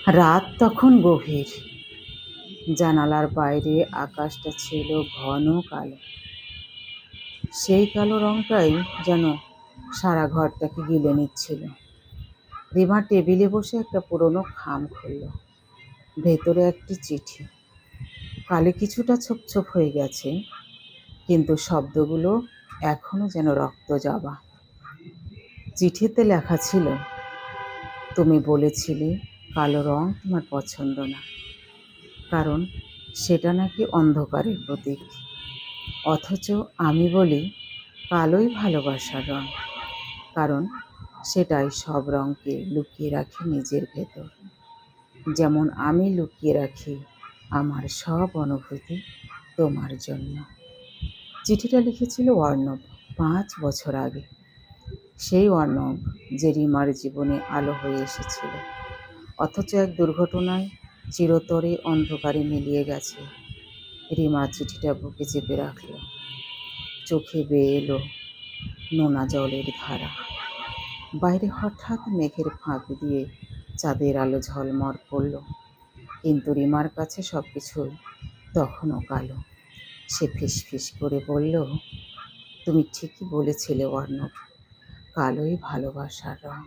রাত তখন গভীর। জানালার বাইরে আকাশটা ছিল ঘন কালো। সেই কালো রংটাই যেন সারা ঘরটাকে গিলে নিচ্ছিল। রিমা টেবিলে বসে একটা পুরনো খাম খুলল। ভেতরে একটি চিঠি। কালি কিছুটা ছোপ ছোপ হয়ে গেছে, কিন্তু শব্দগুলো এখনো যেন রক্ত জবা। চিঠিতে লেখা ছিল, তুমি বলেছিলে কালো রং তোমার পছন্দ না, কারণ সেটা নাকি অন্ধকারের প্রতীক। অথচ আমি বলি কালোই ভালোবাসার রং, কারণ সেটাই সব রঙকে লুকিয়ে রাখে নিজের ভেতর। যেমন আমি লুকিয়ে রাখি আমার সব অনুভূতি তোমার জন্য। চিঠিটা লিখেছিল অর্ণব 5 বছর আগে। সেই অর্ণব যে রিমার জীবনে আলো হয়ে এসেছিল, অথচ এক দুর্ঘটনায় চিরতরে অন্ধকারে মিলিয়ে গেছে। রিমা চিঠিটা বুকে চেপে রাখল। চোখে বেয়ে এলো নোনা জলের ধারা। বাইরে হঠাৎ মেঘের ফাঁক দিয়ে চাঁদের আলো ঝলমল করল, কিন্তু রিমার কাছে সবকিছু তখনও কালো। সে ফিসফিস করে বলল, তুমি ঠিকই বলেছিলে অর্ণব, কালোই ভালোবাসার রং।